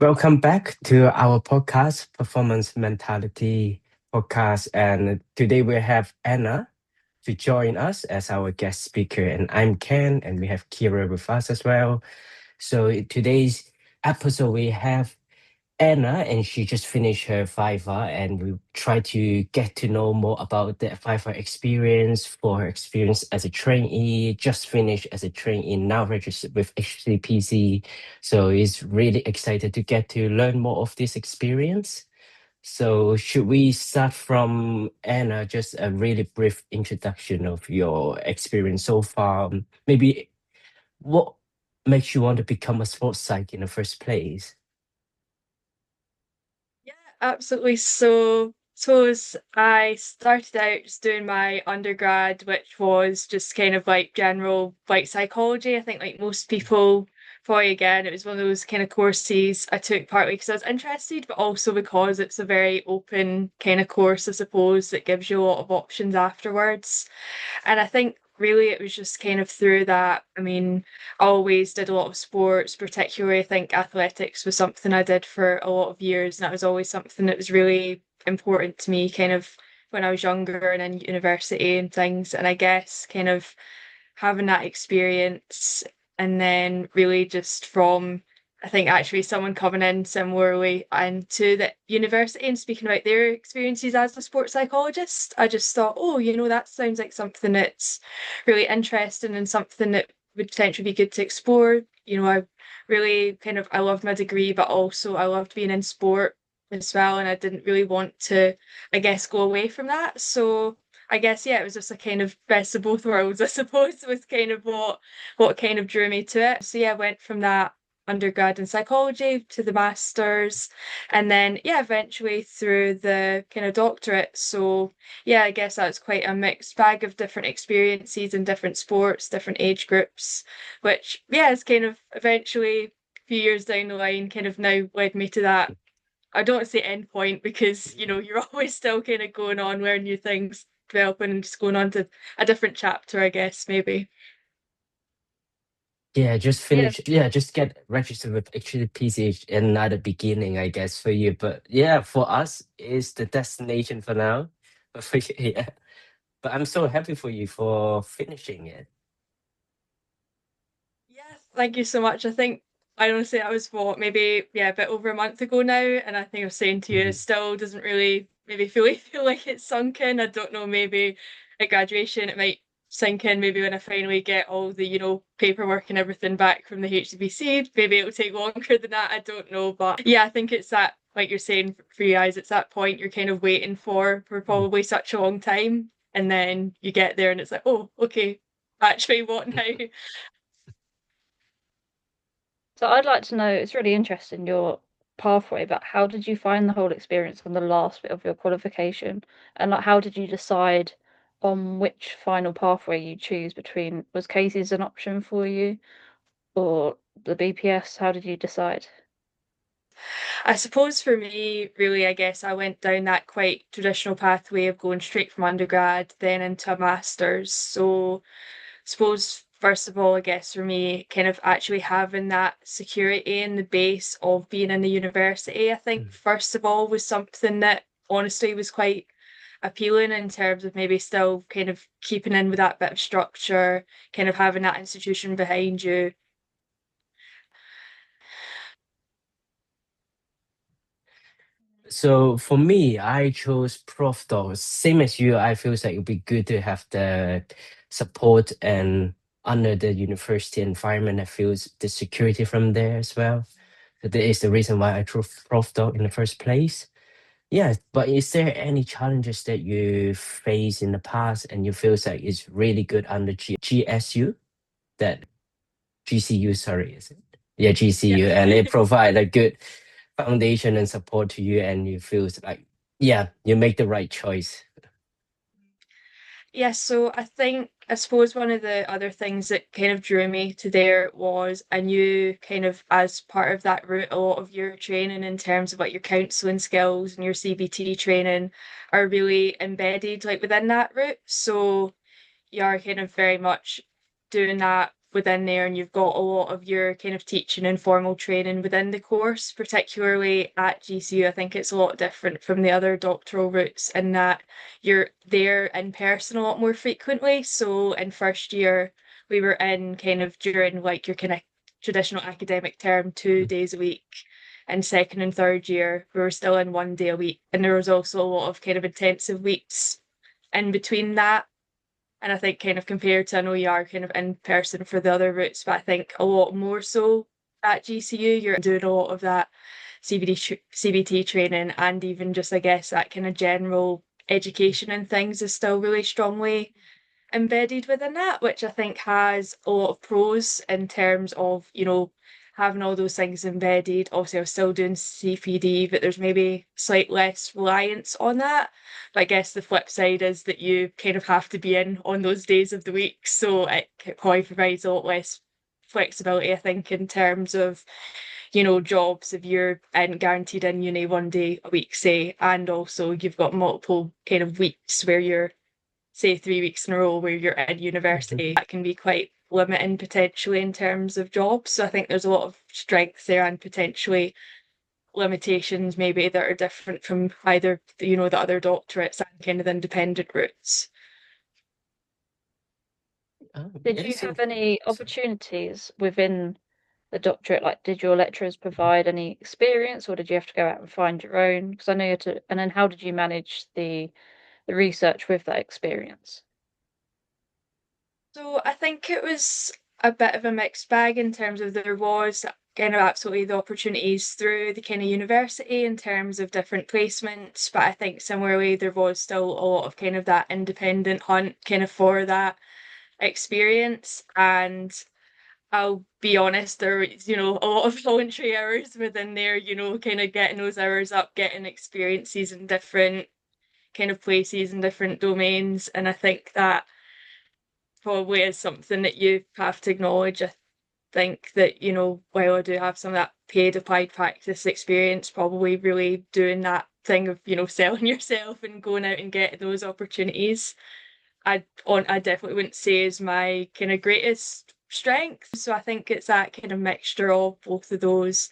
Welcome back to our podcast, Performance Mentality Podcast. And today we have Anna to join us as our guest speaker. And I'm Ken, and we have Kira with us as well. So in today's episode, we have Anna, and she just finished her viva, and we try to get to know more about the viva experience for her experience as a trainee, just finished as a trainee, now registered with HCPC. So it's really excited to get to learn more of this experience. So should we start from Anna, just a really brief introduction of your experience so far? Maybe what makes you want to become a sports psych in the first place? Yeah, absolutely. So, suppose I started out just doing my undergrad, which was just kind of like general like psychology. I think like most people, probably again, it was one of those kind of courses I took partly because I was interested, but also because it's a very open kind of course, I suppose, that gives you a lot of options afterwards. And I think really it was just kind of through that. I mean, I always did a lot of sports, particularly I think athletics was something I did for a lot of years, and that was always something that was really important to me, kind of when I was younger and in university and things. And I guess kind of having that experience and then really just from I think actually someone coming in similarly into the university and speaking about their experiences as a sports psychologist, I just thought, oh, that sounds like something that's really interesting and something that would potentially be good to explore. I really kind of I loved my degree, but also I loved being in sport as well, and I didn't really want to, I guess, go away from that. So I guess yeah, it was just a kind of best of both worlds, I suppose, was kind of what kind of drew me to it. So yeah, I went from that undergrad in psychology to the masters, and then yeah, eventually through the kind of doctorate. So yeah, I guess that's quite a mixed bag of different experiences in different sports, different age groups, which yeah, is kind of eventually a few years down the line kind of now led me to that. I don't want to say end point because you're always still kind of going on learning new things, developing and just going on to a different chapter, I guess, maybe. Yeah, just Yeah. finish. Yeah, just get registered with actually PCH and another beginning, I guess, for you. But yeah, for us, it's the destination for now. But for you, yeah. But I'm so happy for you for finishing it. Yeah, thank you so much. I think I honestly that was what maybe yeah a bit over a month ago now, and I think I was saying to you it Mhm. still doesn't really maybe fully feel like it's sunk in. I don't know, maybe at graduation it might sink in. Maybe when I finally get all the paperwork and everything back from the HCBC, maybe it'll take longer than that. I don't know, but yeah, I think it's that like you're saying for you guys, it's that point you're kind of waiting for probably such a long time, and then you get there and it's like oh okay, actually what now? So I'd like to know, it's really interesting your pathway, but how did you find the whole experience on the last bit of your qualification? And like how did you decide on which final pathway you choose between was cases an option for you or the BPS? How did you decide? I suppose for me, really, I guess I went down that quite traditional pathway of going straight from undergrad, then into a master's. So, suppose, first of all, I guess for me, kind of actually having that security in the base of being in the university, I think, Mm. first of all, was something that honestly was quite appealing in terms of maybe still kind of keeping in with that bit of structure, kind of having that institution behind you. So for me, I chose Prof Doc. Same as you, I feel like it would be good to have the support and under the university environment, I feel the security from there as well. So that is the reason why I chose Prof Doc in the first place. Yeah, but is there any challenges that you face in the past and you feel like it's really good under GSU? That GCU, sorry, is it? Yeah, Yeah. GCU, and it provide a good foundation and support to you, and you feel like, yeah, you make the right choice. Yes, so I suppose one of the other things that kind of drew me to there was I knew kind of as part of that route, a lot of your training in terms of like your counselling skills and your CBT training are really embedded like within that route. So you're kind of very much doing that within there, and you've got a lot of your kind of teaching and formal training within the course, particularly at GCU. I think it's a lot different from the other doctoral routes in that you're there in person a lot more frequently. So in first year, we were in kind of during like your kind of traditional academic term 2 days a week. And second and third year, we were still in 1 day a week. And there was also a lot of kind of intensive weeks in between that. And I think kind of compared to, I know you are kind of in person for the other routes, but I think a lot more so at GCU, you're doing a lot of that CBT training, and even just, I guess, that kind of general education and things is still really strongly embedded within that, which I think has a lot of pros in terms of, having all those things embedded. Obviously, I was still doing CPD, but there's maybe slight less reliance on that. But I guess the flip side is that you kind of have to be in on those days of the week. So it probably provides a lot less flexibility, I think, in terms of, jobs if you're guaranteed in uni 1 day a week, say, and also you've got multiple kind of weeks where you're, say, 3 weeks in a row where you're in university. That can be quite limiting potentially in terms of jobs. So I think there's a lot of strengths there and potentially limitations maybe that are different from either, the other doctorates and kind of the independent routes. Did you have any opportunities within the doctorate? Like, did your lecturers provide any experience, or did you have to go out and find your own? Because I know you had to, and then how did you manage the research with that experience? So I think it was a bit of a mixed bag in terms of there was kind of absolutely the opportunities through the kind of university in terms of different placements, but I think similarly there was still a lot of kind of that independent hunt kind of for that experience. And I'll be honest, there was, a lot of voluntary hours within there, kind of getting those hours up, getting experiences in different kind of places and different domains. And I think that probably is something that you have to acknowledge. I think that, while I do have some of that paid applied practice experience, probably really doing that thing of, selling yourself and going out and getting those opportunities, I definitely wouldn't say is my kind of greatest strength. So I think it's that kind of mixture of both of those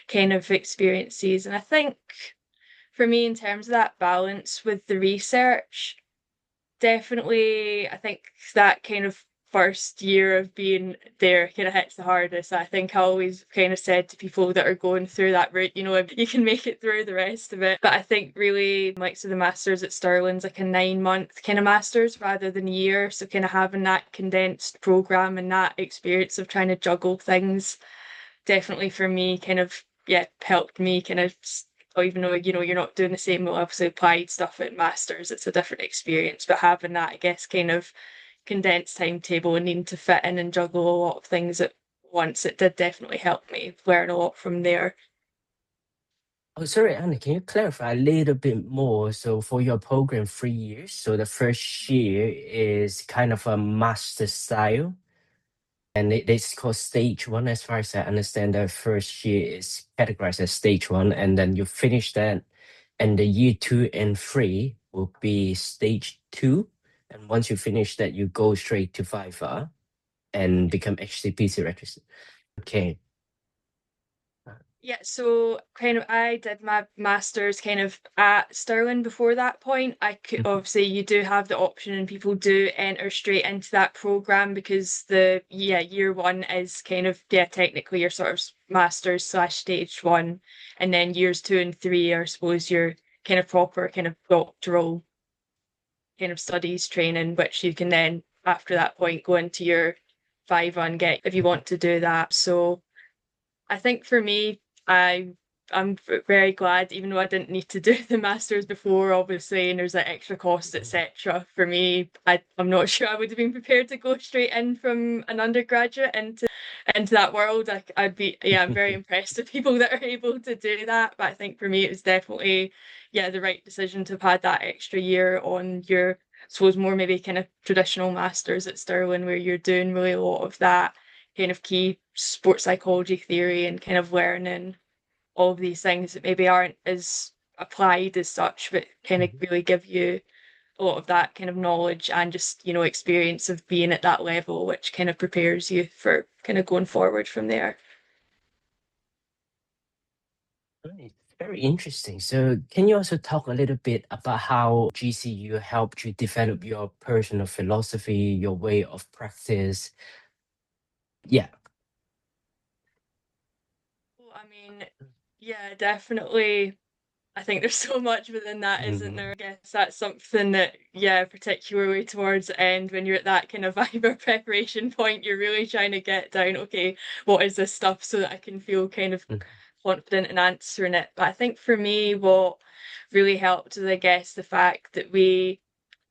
kind of experiences. And I think for me, in terms of that balance with the research, definitely, I think that kind of first year of being there kind of hits the hardest. I think I always kind of said to people that are going through that route, you can make it through the rest of it. But I think really, like, so the masters at Stirling's like a 9 month kind of masters rather than a year. So kind of having that condensed program and that experience of trying to juggle things, definitely for me, kind of, yeah, helped me kind of, even though, you're not doing the same, obviously applied stuff at masters, it's a different experience, but having that, I guess, kind of condensed timetable and needing to fit in and juggle a lot of things at once, it did definitely help me learn a lot from there. Oh, sorry, Anna, can you clarify a little bit more? So for your program, 3 years, so the first year is kind of a master style, and it's called stage one. As far as I understand, the first year is categorized as stage one, and then you finish that, and the year 2 and 3 will be stage two. And once you finish that, you go straight to viva and become HCPC registered. Okay. Yeah, so kind of I did my master's kind of at Stirling before that point. I could obviously, you do have the option and people do enter straight into that program because year one is kind of, technically your sort of master's slash stage one, and then years 2 and 3 are, I suppose, your kind of proper kind of doctoral kind of studies training, which you can then after that point go into your viva and get if you want to do that. So I think for me, I'm very glad, even though I didn't need to do the masters before, obviously, and there's like extra costs, etc. For me, I'm not sure I would have been prepared to go straight in from an undergraduate into that world. I'd be, I'm very impressed with people that are able to do that. But I think for me, it was definitely, the right decision to have had that extra year on your, I suppose, more maybe kind of traditional masters at Stirling, where you're doing really a lot of that kind of key sports psychology theory and kind of learning all of these things that maybe aren't as applied as such, but kind of really give you a lot of that kind of knowledge and just, experience of being at that level, which kind of prepares you for kind of going forward from there. Right. Very interesting. So, can you also talk a little bit about how GCU helped you develop your personal philosophy, your way of practice? Yeah. Well, I mean, yeah, definitely. I think there's so much within that, isn't Mhm. there? I guess that's something that, yeah, particularly towards the end, when you're at that kind of viva preparation point, you're really trying to get down, okay, what is this stuff so that I can feel kind of Mhm. confident in answering it. But I think for me, what really helped is, I guess, the fact that we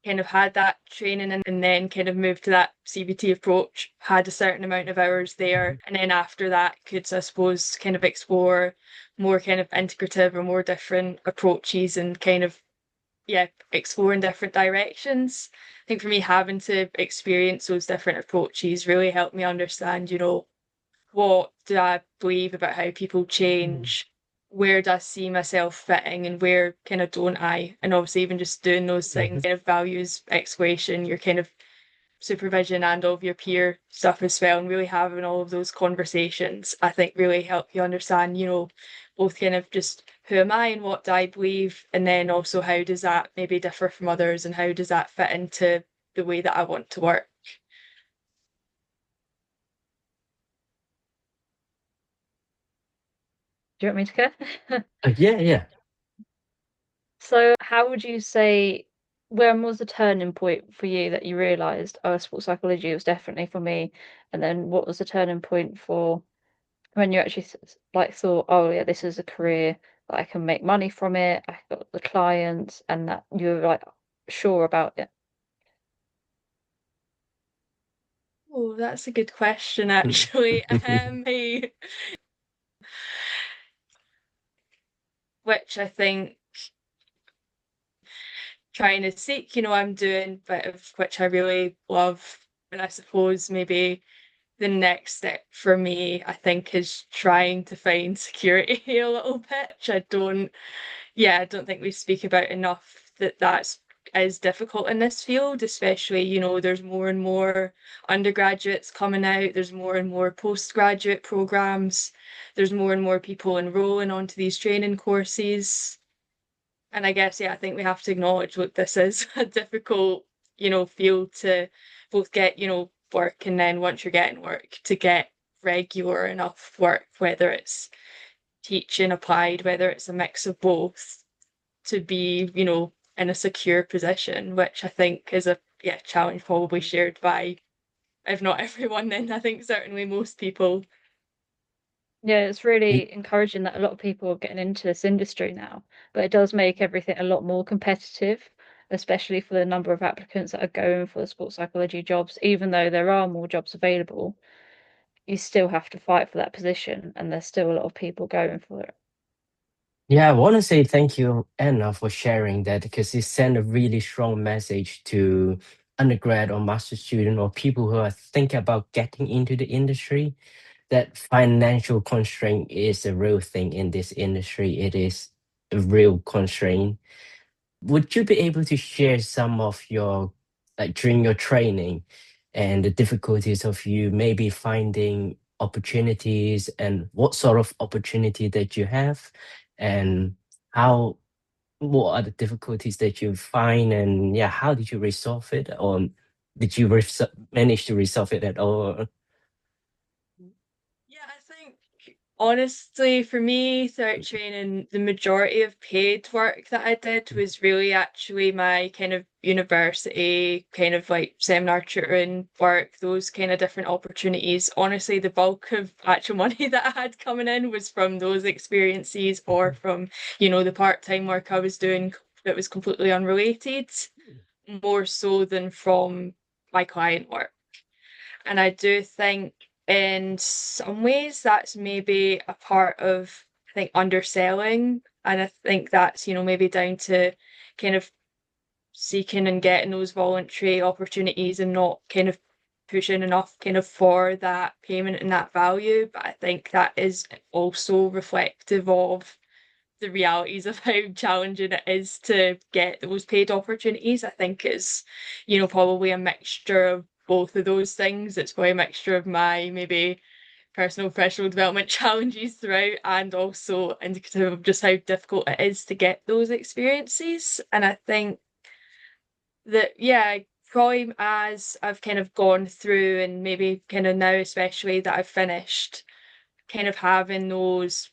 kind of had that training and then kind of moved to that CBT approach, had a certain amount of hours there, and then after that could, I suppose, kind of explore more kind of integrative or more different approaches and kind of, yeah, exploring different directions. I think for me, having to experience those different approaches really helped me understand, what do I believe about how people Mhm. change? Where do I see myself fitting and where kind of don't I? And obviously, even just doing those things, Mhm. kind of values exploration, your kind of supervision and all of your peer stuff as well, and really having all of those conversations, I think really help you understand, both kind of just who am I and what do I believe, and then also how does that maybe differ from others and how does that fit into the way that I want to work. Do you want me to go? Yeah, yeah. So, how would you say, when was the turning point for you that you realised, oh, sports psychology was definitely for me? And then what was the turning point for when you actually like thought, oh yeah, this is a career that I can make money from it, I got the clients, and that you were like sure about it? Oh, that's a good question, actually. Which I think trying to seek, I'm doing a bit of which I really love. And I suppose maybe the next step for me, I think, is trying to find security a little bit, which I don't think we speak about enough that that's is difficult in this field, especially, there's more and more undergraduates coming out, there's more and more postgraduate programs, there's more and more people enrolling onto these training courses. And I guess, yeah, I think we have to acknowledge, look, this is a difficult, field to both get, work, and then once you're getting work, to get regular enough work, whether it's teaching applied, whether it's a mix of both, to be, in a secure position, which I think is a, yeah, challenge probably shared by, if not everyone, then I think certainly most people. Yeah, it's really encouraging that a lot of people are getting into this industry now, but it does make everything a lot more competitive, especially for the number of applicants that are going for the sports psychology jobs. Even though there are more jobs available, you still have to fight for that position, and there's still a lot of people going for it. Yeah, I want to say thank you, Anna, for sharing that because it sent a really strong message to undergrad or master student or people who are thinking about getting into the industry that financial constraint is a real thing in this industry. It is a real constraint. Would you be able to share some of your, like during your training and the difficulties of you maybe finding opportunities and what sort of opportunity that you have and how, what are the difficulties that you find and yeah, how did you resolve it or did you manage to resolve it at all? Yeah, I think honestly, for me, throughout training, the majority of paid work that I did was really actually my kind of university, kind of like seminar tutoring work, those kind of different opportunities. Honestly, the bulk of actual money that I had coming in was from those experiences or from, the part-time work I was doing that was completely unrelated, more so than from my client work. And I do think in some ways that's maybe a part of, I think, underselling. And I think that's, maybe down to kind of seeking and getting those voluntary opportunities and not kind of pushing enough kind of for that payment and that value. But I think that is also reflective of the realities of how challenging it is to get those paid opportunities. I think it's, probably a mixture of both of those things. It's probably a mixture of my maybe personal professional development challenges throughout, and also indicative of just how difficult it is to get those experiences. And I think that, yeah, probably as I've kind of gone through, and maybe kind of now, especially that I've finished, kind of having those,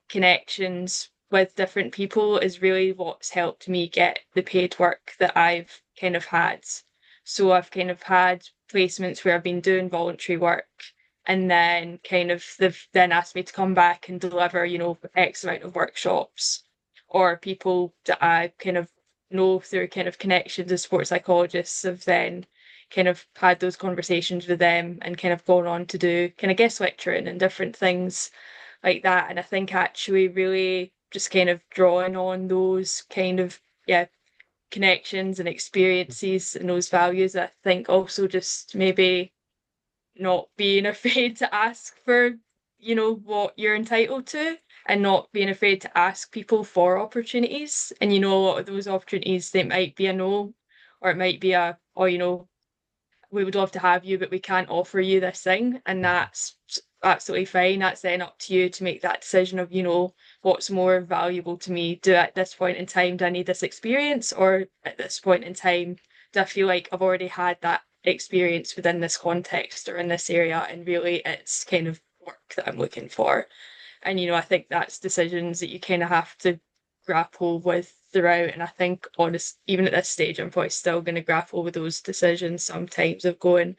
connections with different people is really what's helped me get the paid work that I've kind of had. So I've kind of had placements where I've been doing voluntary work, and then kind of they've then asked me to come back and deliver, X amount of workshops, or people that I kind of know through kind of connections as sports psychologists have then kind of had those conversations with them and kind of gone on to do kind of guest lecturing and different things like that. And I think actually really just kind of drawing on those kind of, yeah, connections and experiences and those values, I think also just maybe not being afraid to ask for, what you're entitled to, and not being afraid to ask people for opportunities. And, a lot of those opportunities, they might be a no, or it might be a, oh, we would love to have you, but we can't offer you this thing. And that's absolutely fine. That's then up to you to make that decision of, what's more valuable to me. Do at this point in time, do I need this experience? Or at this point in time, do I feel like I've already had that experience within this context or in this area? And really it's kind of work that I'm looking for. And, I think that's decisions that you kind of have to grapple with throughout. And I think, even at this stage, I'm probably still going to grapple with those decisions sometimes of going,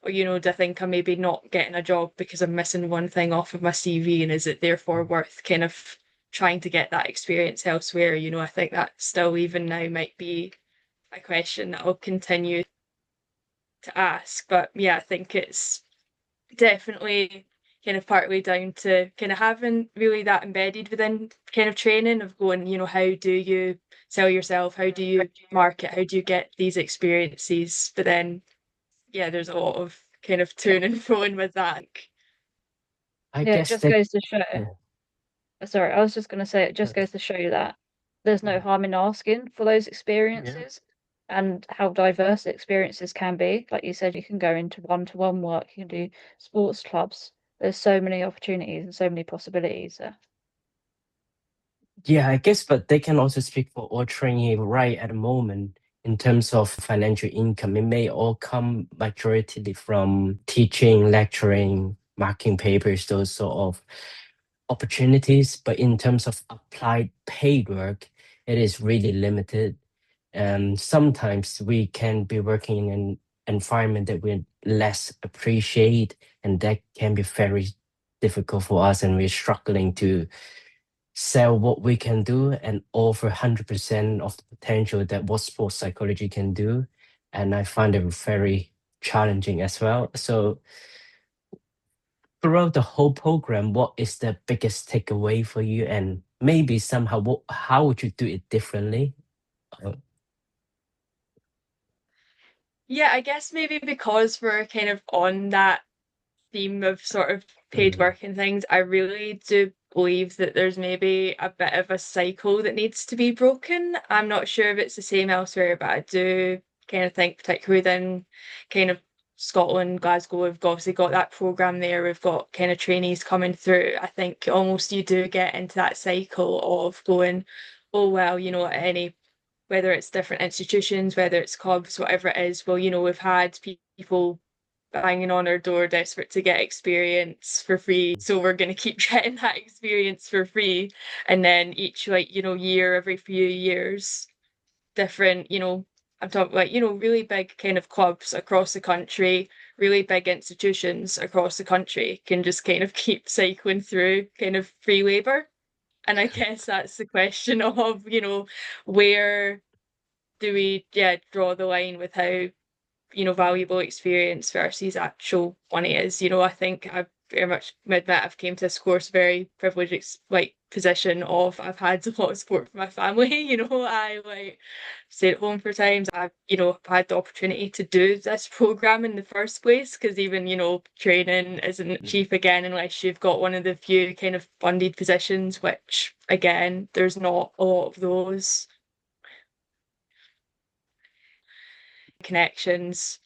or, do I think I'm maybe not getting a job because I'm missing one thing off of my CV? And is it therefore worth kind of trying to get that experience elsewhere? I think that still, even now, might be a question that I'll continue to ask. But yeah, I think it's definitely kind of partly down to kind of having really that embedded within kind of training of going, how do you sell yourself? How do you market? How do you get these experiences? But then, yeah, there's a lot of kind of to and froing with that. I Yeah, it guess just that goes to show. yeah, Sorry, I was just going to say it just goes to show that there's no harm in asking for those yeah. experiences and how diverse the experiences can be. Like you said, you can go into one-to-one work, you can do sports clubs. There's so many opportunities and so many possibilities there. Yeah, I guess, but they can also speak for all trainee right at the moment in terms of financial income. It may all come majority from teaching, lecturing, marking papers, those sort of opportunities. But in terms of applied paid work, it is really limited. Sometimes we can be working in an environment that we less appreciate, and that can be very difficult for us, and we're struggling to sell what we can do and offer 100% of the potential that what sports psychology can do. And I find it very challenging as well. So throughout the whole program, what is the biggest takeaway for you? And maybe somehow, how would you do it differently? Uh, Yeah, I guess maybe because we're kind of on that theme of sort of paid work and things, I really do believe that there's maybe a bit of a cycle that needs to be broken. I'm not sure if it's the same elsewhere, but I do kind of think, particularly within kind of Scotland, Glasgow, we've obviously got that programme there. We've got kind of trainees coming through. I think almost you do get into that cycle of going, oh, well, at any, whether it's different institutions, whether it's clubs, whatever it is, well, we've had people banging on our door desperate to get experience for free, so we're going to keep getting that experience for free. And then each year, every few years, different, I'm talking like, really big kind of clubs across the country, really big institutions across the country can just kind of keep cycling through kind of free labor. And I guess that's the question of, where do we, yeah, draw the line with how valuable experience versus actual money is. I think I very much admit I've came to this course very privileged position of I've had a lot of support from my family. I stayed at home for times. I've had the opportunity to do this program in the first place, because even training isn't cheap again unless you've got one of the few kind of funded positions, which again there's not a lot of those. Connections,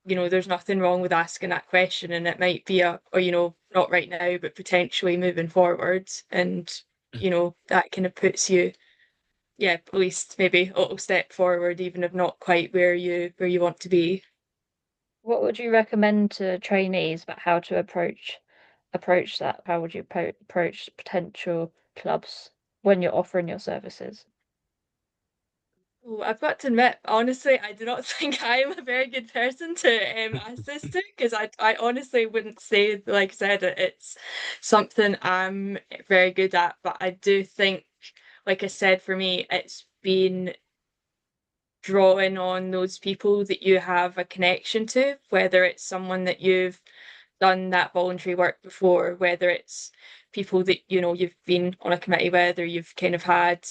there's nothing wrong with asking that question, and it might be not right now, but potentially moving forward. And, that kind of puts you, at least maybe a little step forward, even if not quite where you want to be. What would you recommend to trainees about how to approach that? How would you approach potential clubs when you're offering your services? Oh, I've got to admit, honestly, I do not think I am a very good person to ask this to, because I honestly wouldn't say, like I said, it's something I'm very good at. But I do think, like I said, for me, it's been drawing on those people that you have a connection to, whether it's someone that you've done that voluntary work before, whether it's people that you've been on a committee with, or you've kind of had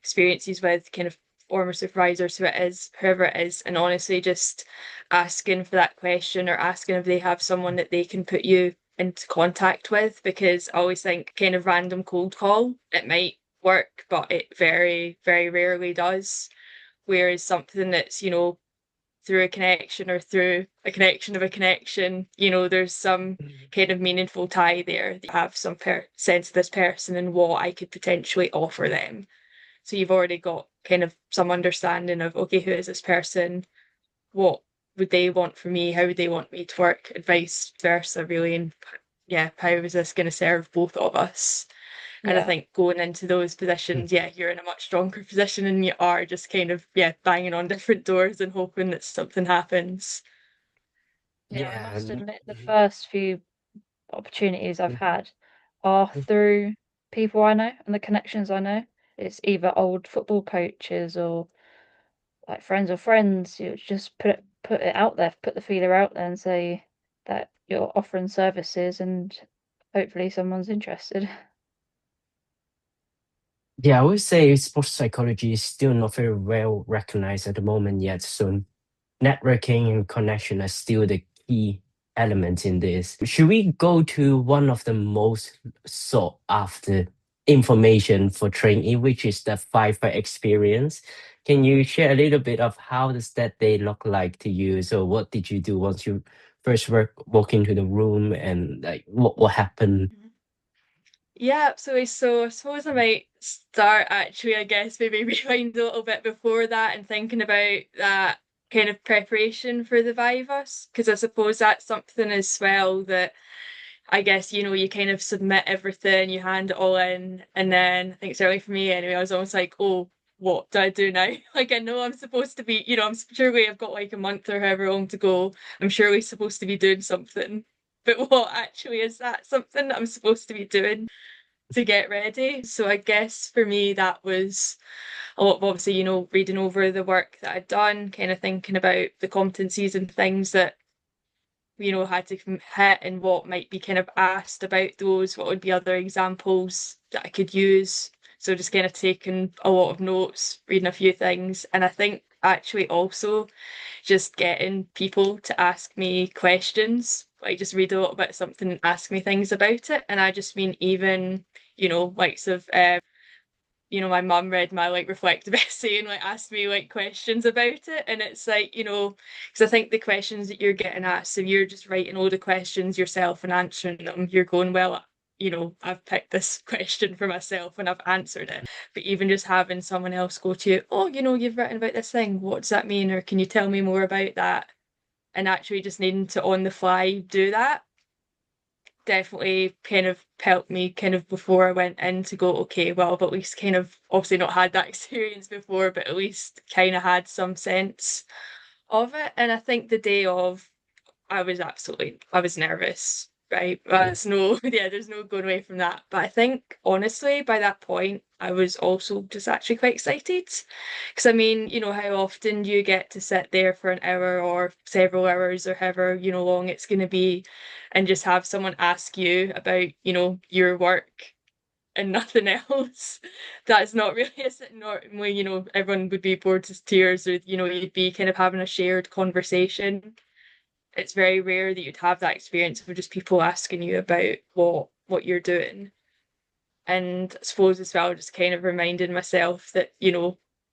experiences with, kind of former supervisors, whoever it is, and honestly just asking for that question, or asking if they have someone that they can put you into contact with. Because I always think kind of random cold call, it might work, but it very, very rarely does. Whereas something that's through a connection, or through a connection of a connection, there's some kind of meaningful tie there, that you have some sense of this person and what I could potentially offer them. So you've already got kind of some understanding of, okay, who is this person? What would they want from me? How would they want me to work? And vice versa, really. And how is this going to serve both of us? And I think going into those positions, you're in a much stronger position, and you are just kind of, banging on different doors and hoping that something happens. Yeah, I must Yeah. admit the first few opportunities I've had are through people I know and the connections I know. It's either old football coaches or like friends of friends. You just put it out there, put the feeler out there, and say that you're offering services, and hopefully someone's interested. Yeah, I would say sports psychology is still not very well recognized at the moment yet. So networking and connection are still the key elements in this. Should we go to one of the most sought after information for trainee, which is the viva experience? Can you share a little bit of how does that day look like to you? So what did you do once you first walk into the room, and like what happened? Yeah, absolutely. So I suppose I might start, actually, I guess, maybe rewind a little bit before that, and thinking about that kind of preparation for the Vivas, because I suppose that's something as well that I guess, you kind of submit everything, you hand it all in, and then I think certainly for me anyway, I was almost like, oh, what do I do now? Like, I know I'm supposed to be, I'm surely I've got like a month or however long to go. I'm surely supposed to be doing something. But what actually is that something that I'm supposed to be doing to get ready? So I guess for me, that was a lot of, obviously, reading over the work that I'd done, kind of thinking about the competencies and things that had to hit, and what might be kind of asked about those, what would be other examples that I could use. So just kind of taking a lot of notes, reading a few things. And I think actually also just getting people to ask me questions, like just read a little bit of something and ask me things about it. And I just mean even, likes of my mum read my reflective essay and asked me questions about it. And it's like, because I think the questions that you're getting asked, if you're just writing all the questions yourself and answering them, you're going, well, I've picked this question for myself and I've answered it. But even just having someone else go to you, oh, you've written about this thing, what does that mean? Or can you tell me more about that? And actually just needing to on the fly do that definitely kind of helped me kind of before I went in, to go, okay, well, I've at least kind of obviously not had that experience before, but at least kind of had some sense of it. And I think the day of, I was nervous. right, there's there's no going away from that. But I think honestly, by that point, I was also just actually quite excited. Because I mean, how often you get to sit there for an hour or several hours or however, long it's going to be, and just have someone ask you about, your work and nothing else. That's not really normally, everyone would be bored to tears, or, you'd be kind of having a shared conversation. It's very rare that you'd have that experience of just people asking you about what you're doing. And I suppose as well, just kind of reminding myself that,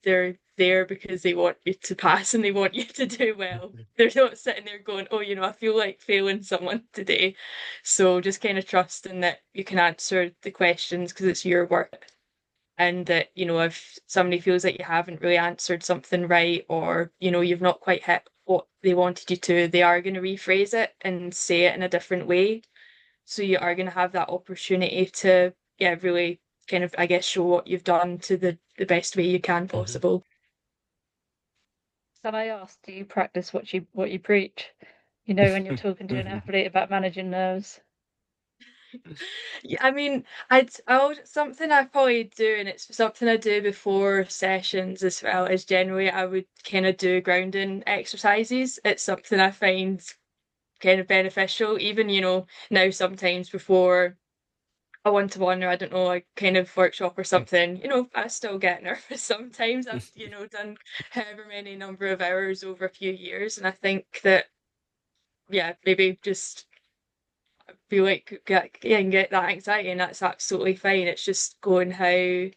they're there because they want you to pass and they want you to do well. They're not sitting there going, oh, I feel like failing someone today. So just kind of trusting that you can answer the questions because it's your work. And that, if somebody feels like you haven't really answered something right, or, you've not quite hit what they wanted you to, they are going to rephrase it and say it in a different way. So you are going to have that opportunity to, really kind of, I guess, show what you've done to the best way you can possible. Can I ask, do you practice what you preach? When you're talking to an athlete about managing nerves. Yeah, I mean, something I probably do, and it's something I do before sessions as well, is generally I would kind of do grounding exercises. It's something I find kind of beneficial, even, now sometimes before a one-to-one, or I don't know, a kind of workshop or something, I still get nervous sometimes. I've, done however many number of hours over a few years, and I think that, maybe just feel like get that anxiety, and that's absolutely fine. It's just going, how do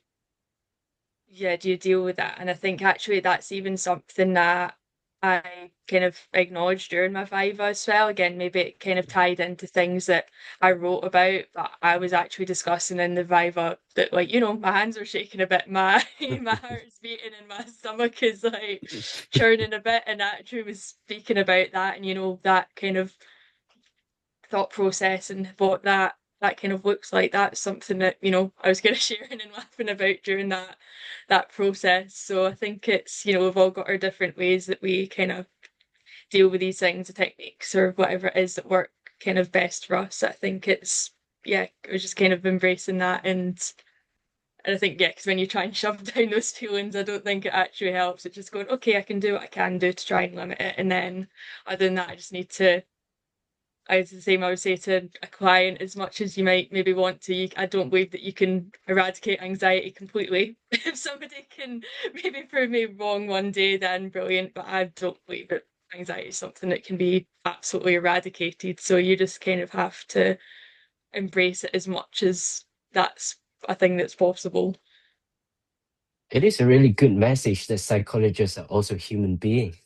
you deal with that? And I think actually that's even something that I kind of acknowledged during my viva as well. Again, maybe it kind of tied into things that I wrote about, but I was actually discussing in the viva that, like, my hands are shaking a bit, my my heart's beating, and my stomach is like churning a bit, and actually was speaking about that, and that kind of thought process and what that kind of looks like. That's something that, I was kind of sharing and laughing about during that process. So I think it's, we've all got our different ways that we kind of deal with these things, the techniques or whatever it is that work kind of best for us. I think it's, it was just kind of embracing that. And I think, because when you try and shove down those feelings, I don't think it actually helps. It's just going, okay, I can do what I can do to try and limit it. And then other than that, I just need to, it's the same I would say to a client, as much as you might maybe want to, I don't believe that you can eradicate anxiety completely. If somebody can maybe prove me wrong one day, then brilliant, but I don't believe that anxiety is something that can be absolutely eradicated. So you just kind of have to embrace it as much as that's a thing that's possible. It is a really good message that psychologists are also human beings.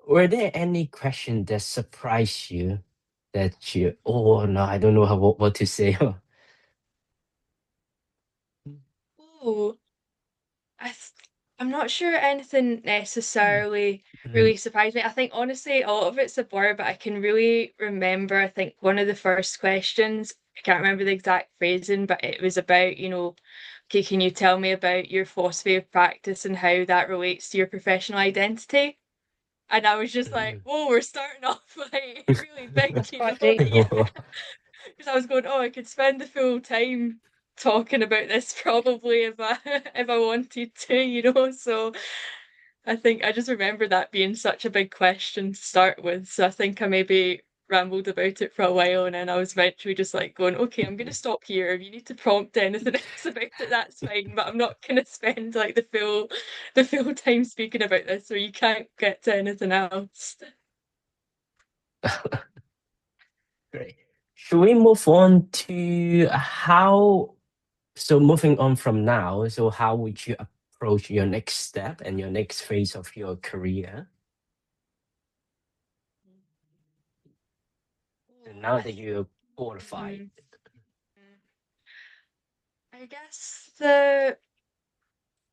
Were there any questions that surprised you, that you, oh no, I don't know what to say? Oh, I'm not sure anything necessarily Mhm. really surprised me. I think honestly a lot of it's a blur, but I can really remember, I think one of the first questions, I can't remember the exact phrasing, but it was about, okay, can you tell me about your philosophy of practice and how that relates to your professional identity? And I was just like, whoa, we're starting off like really big, That's quite deep. Yeah. Because I was going, oh, I could spend the full time talking about this probably if I if I wanted to. So I think I just remember that being such a big question to start with. So I think I maybe rambled about it for a while, and then I was eventually just like going, okay, I'm gonna stop here. If you need to prompt anything else about it, that's fine. But I'm not gonna spend like the full time speaking about this, or you can't get to anything else. Great. Should we move on to how, so moving on from now, so how would you approach your next step and your next phase of your career? So now that you're qualified. I guess the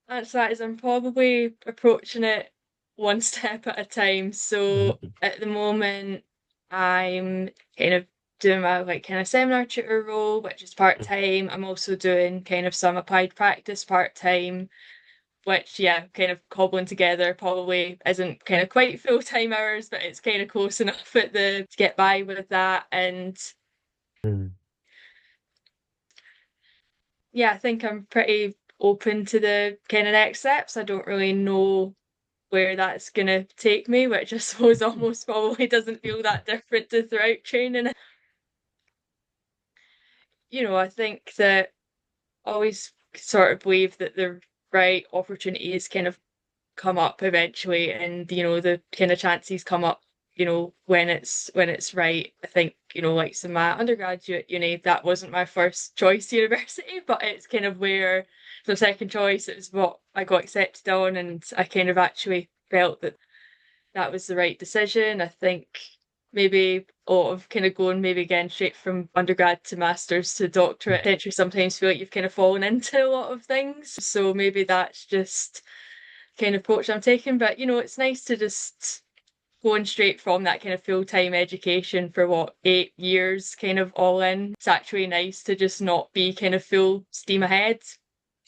answer that is I'm probably approaching it one step at a time. So at the moment, I'm kind of doing my like kind of seminar tutor role, which is part time. I'm also doing kind of some applied practice part time. which, yeah, kind of cobbling together probably isn't kind of quite full-time hours, but it's kind of close enough to get by with that. And yeah, I think I'm pretty open to the kind of next steps. I don't really know where that's going to take me, which I suppose almost probably doesn't feel that different to throughout training. I think that I always sort of believe that the right opportunities kind of come up eventually, and the kind of chances come up when it's right. I think like so my undergraduate uni, that wasn't my first choice university, but it's kind of where the second choice, it was what I got accepted on, and I kind of actually felt that that was the right decision. I think maybe a lot of kind of going maybe again straight from undergrad to masters to doctorate, potentially sometimes feel like you've kind of fallen into a lot of things. So maybe that's just kind of approach I'm taking. But it's nice to just going straight from that kind of full-time education for 8 years kind of all in. It's actually nice to just not be kind of full steam ahead.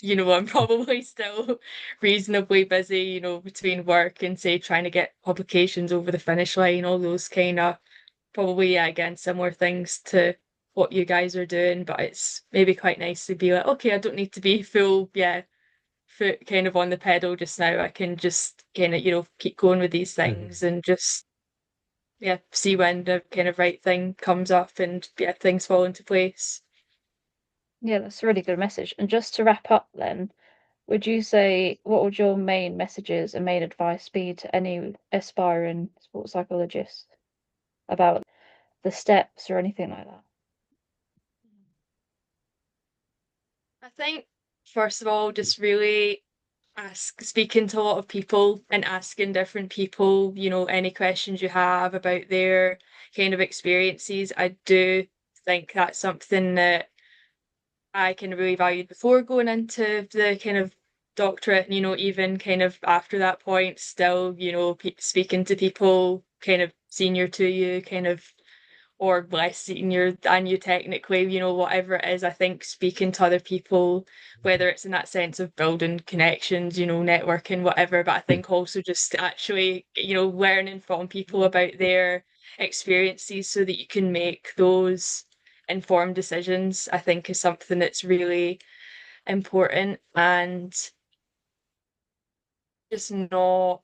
I'm probably still reasonably busy, between work and say trying to get publications over the finish line, all those kind of probably, yeah, again, similar things to what you guys are doing, but it's maybe quite nice to be like, okay, I don't need to be full, yeah, foot kind of on the pedal just now. I can just kind of, keep going with these things and just, yeah, see when the kind of right thing comes up and, yeah, things fall into place. Yeah, that's a really good message. And just to wrap up then, would you say what would your main messages and main advice be to any aspiring sports psychologist about the steps or anything like that? I think, first of all, just really speaking to a lot of people and asking different people, any questions you have about their kind of experiences. I do think that's something that I kind of really valued before going into the kind of doctorate, and, even kind of after that point, still, speaking to people kind of senior to you, kind of or less senior than you technically, whatever it is. I think speaking to other people, whether it's in that sense of building connections, networking, whatever, but I think also just actually, learning from people about their experiences so that you can make those informed decisions, I think is something that's really important, and just not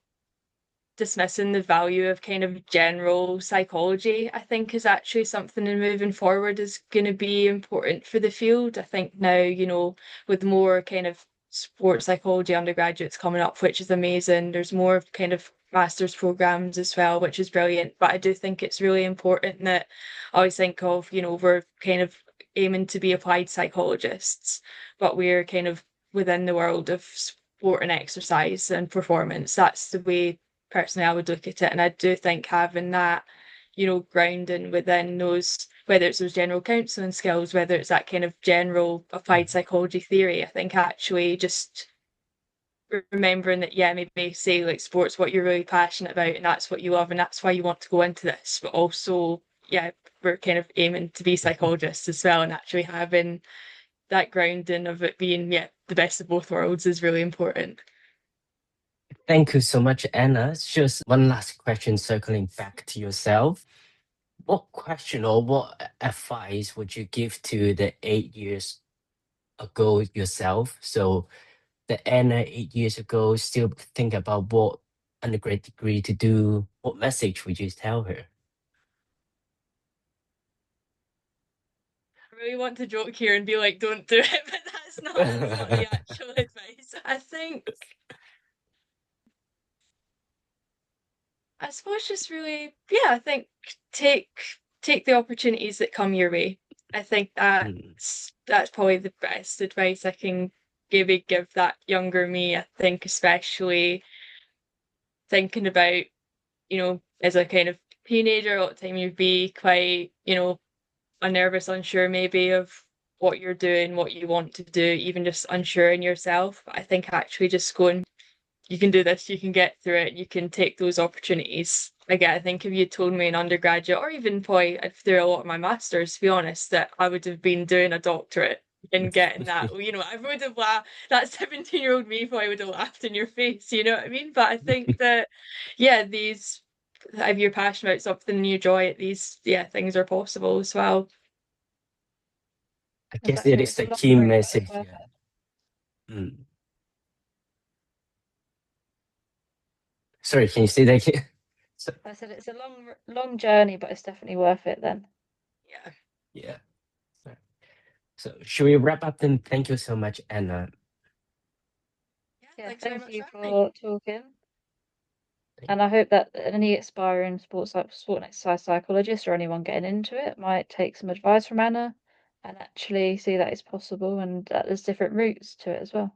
dismissing the value of kind of general psychology, I think is actually something in moving forward is going to be important for the field. I think now, with more kind of sports psychology undergraduates coming up, which is amazing. There's more kind of master's programs as well, which is brilliant. But I do think it's really important that I always think of, we're kind of aiming to be applied psychologists, but we're kind of within the world of sport and exercise and performance. That's the way personally I would look at it. And I do think having that, grounding within those, whether it's those general counselling skills, whether it's that kind of general applied psychology theory, I think actually just remembering that, yeah, maybe say like sports what you're really passionate about and that's what you love and that's why you want to go into this, but also, yeah, we're kind of aiming to be psychologists as well, and actually having that grounding of it being, yeah, the best of both worlds is really important. Thank you so much, Anna. Just one last question circling back to yourself. What question or what advice would you give to the 8 years ago yourself? So the Anna 8 years ago still think about what undergrad degree to do. What message would you tell her? I really want to joke here and be like, don't do it, but that's not the actual advice. I suppose just really, yeah, I think take the opportunities that come your way. I think that's probably the best advice I can give that younger me. I think especially thinking about, as a kind of teenager, a lot of time you'd be quite, unnervous, unsure maybe of what you're doing, what you want to do, even just unsure in yourself. But I think actually just going, you can do this, you can get through it, you can take those opportunities. Again, I think if you told me in undergraduate or even probably through a lot of my masters, to be honest, that I would have been doing a doctorate and getting that. You know, I would have laughed. That 17-year-old me probably would have laughed in your face. You know what I mean? But I think that, yeah, these if you're passionate about something and you enjoy it, these things are possible as well. I guess Exactly. it is It's a the long key road, but it's message. worth Yeah. it. Mm. Sorry, can you say that again? So, I said it's a long journey, but it's definitely worth it then. Yeah. yeah. So should we wrap up then? Thank you so much, Anna. Yeah, thanks very Thank much you for having me. for talking. And I hope that any aspiring sport and exercise psychologist or anyone getting into it might take some advice from Anna and actually see that it's possible and that there's different routes to it as well.